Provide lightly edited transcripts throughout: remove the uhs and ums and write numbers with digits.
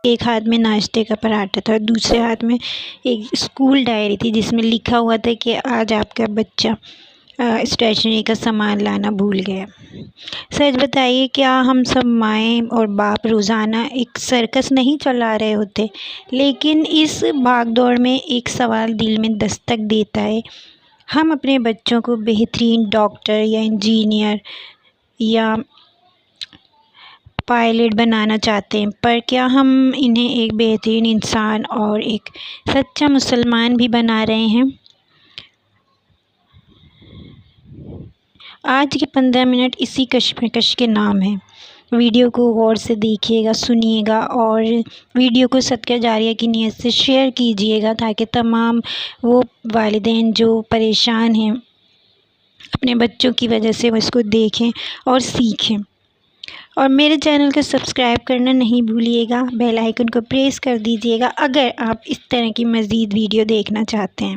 ایک ہاتھ میں ناشتے کا پراٹھا تھا اور دوسرے ہاتھ میں ایک اسکول ڈائری تھی جس میں لکھا ہوا تھا کہ آج آپ کا بچہ اسٹیشنری کا سامان لانا بھول گیا۔ سچ بتائیے، کیا ہم سب مائیں اور باپ روزانہ ایک سرکس نہیں چلا رہے ہوتے؟ لیکن اس بھاگ دوڑ میں ایک سوال دل میں دستک دیتا ہے۔ ہم اپنے بچوں کو بہترین ڈاکٹر یا انجینئر یا پائلٹ بنانا چاہتے ہیں، پر کیا ہم انہیں ایک بہترین انسان اور ایک سچا مسلمان بھی بنا رہے ہیں؟ آج کے 15 منٹ اسی کشمکش کے نام ہیں۔ ویڈیو کو غور سے دیکھیے گا، سنیے گا اور ویڈیو کو صدقہ جاریہ کی نیت سے شیئر کیجیے گا تاکہ تمام وہ والدین جو پریشان ہیں اپنے بچوں کی وجہ سے، وہ اس کو دیکھیں اور سیکھیں۔ اور میرے چینل کو سبسکرائب کرنا نہیں بھولیے گا، بیل آئیکن کو پریس کر دیجیے گا اگر آپ اس طرح کی مزید ویڈیو دیکھنا چاہتے ہیں۔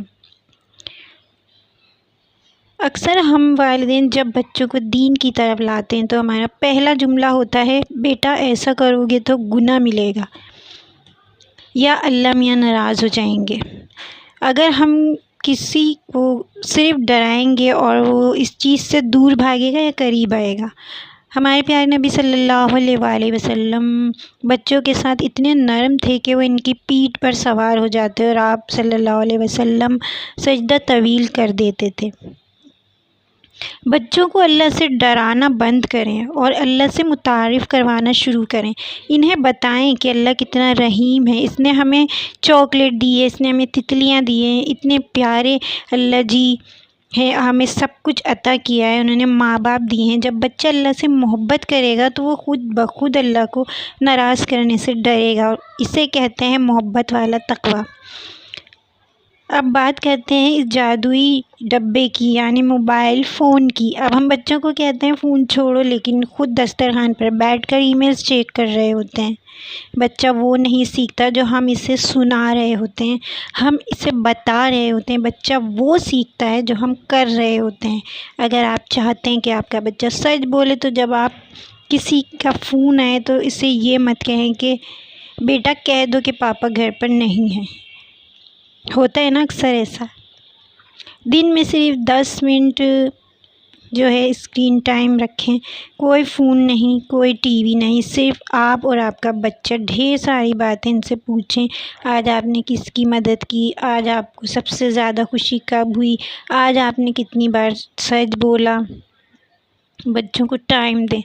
اکثر ہم والدین جب بچوں کو دین کی طرف لاتے ہیں تو ہمارا پہلا جملہ ہوتا ہے، بیٹا ایسا کرو گے تو گناہ ملے گا یا اللہ میاں ناراض ہو جائیں گے۔ اگر ہم کسی کو صرف ڈرائیں گے اور وہ اس چیز سے دور بھاگے گا یا قریب آئے گا۔ ہمارے پیارے نبی صلی اللہ علیہ وآلہ وسلم بچوں کے ساتھ اتنے نرم تھے کہ وہ ان کی پیٹھ پر سوار ہو جاتے اور آپ صلی اللہ علیہ وسلم سجدہ طویل کر دیتے تھے۔ بچوں کو اللہ سے ڈرانا بند کریں اور اللہ سے متعارف کروانا شروع کریں۔ انہیں بتائیں کہ اللہ کتنا رحیم ہے، اس نے ہمیں چاکلیٹ دی ہے، اس نے ہمیں تتلیاں دی ہیں، اتنے پیارے اللہ جی ہے، ہمیں سب کچھ عطا کیا ہے، انہوں نے ماں باپ دیے ہیں۔ جب بچہ اللہ سے محبت کرے گا تو وہ خود بخود اللہ کو ناراض کرنے سے ڈرے گا، اور اسے کہتے ہیں محبت والا تقویٰ۔ اب بات کرتے ہیں اس جادوئی ڈبے کی، یعنی موبائل فون کی۔ اب ہم بچوں کو کہتے ہیں فون چھوڑو، لیکن خود دسترخوان پر بیٹھ کر ای میلز چیک کر رہے ہوتے ہیں۔ بچہ وہ نہیں سیکھتا جو ہم اسے سنا رہے ہوتے ہیں، ہم اسے بتا رہے ہوتے ہیں۔ بچہ وہ سیکھتا ہے جو ہم کر رہے ہوتے ہیں۔ اگر آپ چاہتے ہیں کہ آپ کا بچہ سچ بولے تو جب آپ کسی کا فون آئے تو اسے یہ مت کہیں کہ بیٹا کہہ دو کہ پاپا گھر پر نہیں ہیں۔ ہوتا ہے نا اکثر ایسا۔ دن میں صرف 10 منٹ جو ہے اسکرین ٹائم رکھیں، کوئی فون نہیں، کوئی ٹی وی نہیں، صرف آپ اور آپ کا بچہ۔ ڈھیر ساری باتیں ان سے پوچھیں، آج آپ نے کس کی مدد کی، آج آپ کو سب سے زیادہ خوشی کب ہوئی، آج آپ نے کتنی بار سچ بولا۔ بچوں کو ٹائم دیں۔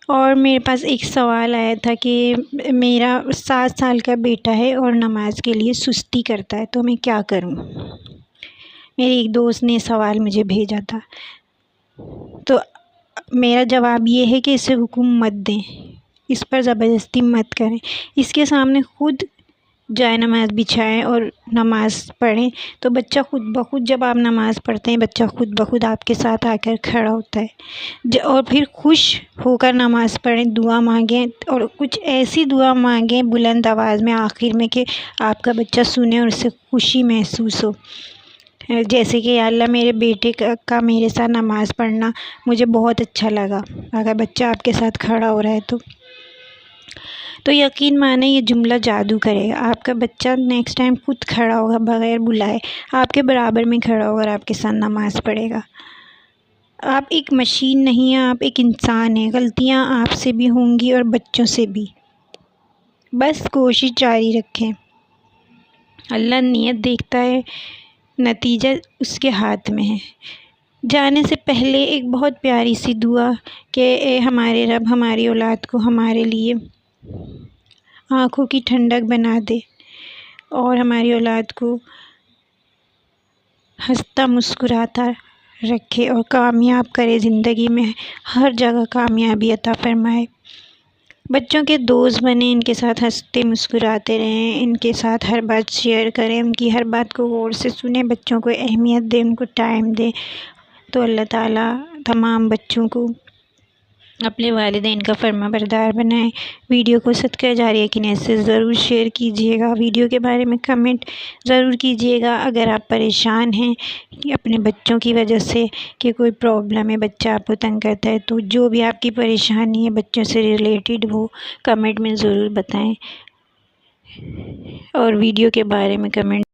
اور میرے پاس ایک سوال آیا تھا کہ میرا 7 سال کا بیٹا ہے اور نماز کے لیے سستی کرتا ہے، تو میں کیا کروں؟ میری ایک دوست نے سوال مجھے بھیجا تھا، تو میرا جواب یہ ہے کہ اسے حکم مت دیں، اس پر زبردستی مت کریں، اس کے سامنے خود جائے نماز بچھائیں اور نماز پڑھیں، تو بچہ خود بخود، جب آپ نماز پڑھتے ہیں بچہ خود بخود آپ کے ساتھ آ کر کھڑا ہوتا ہے، اور پھر خوش ہو کر نماز پڑھیں، دعا مانگیں، اور کچھ ایسی دعا مانگیں بلند آواز میں آخر میں کہ آپ کا بچہ سنے اور اسے خوشی محسوس ہو، جیسے کہ یا اللہ میرے بیٹے کا میرے ساتھ نماز پڑھنا مجھے بہت اچھا لگا۔ اگر بچہ آپ کے ساتھ کھڑا ہو رہا ہے تو یقین مانیں یہ جملہ جادو کرے گا۔ آپ کا بچہ نیکسٹ ٹائم خود کھڑا ہوگا، بغیر بلائے آپ کے برابر میں کھڑا ہوگا اور آپ کے ساتھ نماز پڑھے گا۔ آپ ایک مشین نہیں ہیں، آپ ایک انسان ہیں، غلطیاں آپ سے بھی ہوں گی اور بچوں سے بھی، بس کوشش جاری رکھیں۔ اللہ نیت دیکھتا ہے، نتیجہ اس کے ہاتھ میں ہے۔ جانے سے پہلے ایک بہت پیاری سی دعا کہ اے ہمارے رب، ہماری اولاد کو ہمارے لیے آنکھوں کی ٹھنڈک بنا دے اور ہماری اولاد کو ہنستا مسکراتا رکھے اور کامیاب کرے، زندگی میں ہر جگہ کامیابی عطا فرمائے۔ بچوں کے دوست بنیں، ان کے ساتھ ہنستے مسکراتے رہیں، ان کے ساتھ ہر بات شیئر کریں، ان کی ہر بات کو غور سے سنیں، بچوں کو اہمیت دیں، ان کو ٹائم دیں، تو اللہ تعالیٰ تمام بچوں کو اپنے والدین کا فرما بردار بنائیں۔ ویڈیو کو صدقہ جاریہ کی نیت سے ضرور شیئر کیجیے گا۔ ویڈیو کے بارے میں کمنٹ ضرور کیجیے گا۔ اگر آپ پریشان ہیں کہ اپنے بچوں کی وجہ سے کہ کوئی پرابلم ہے، بچہ آپ کو تنگ کرتا ہے، تو جو بھی آپ کی پریشانی ہے بچوں سے ریلیٹڈ وہ کمنٹ میں ضرور بتائیں، اور ویڈیو کے بارے میں کمنٹ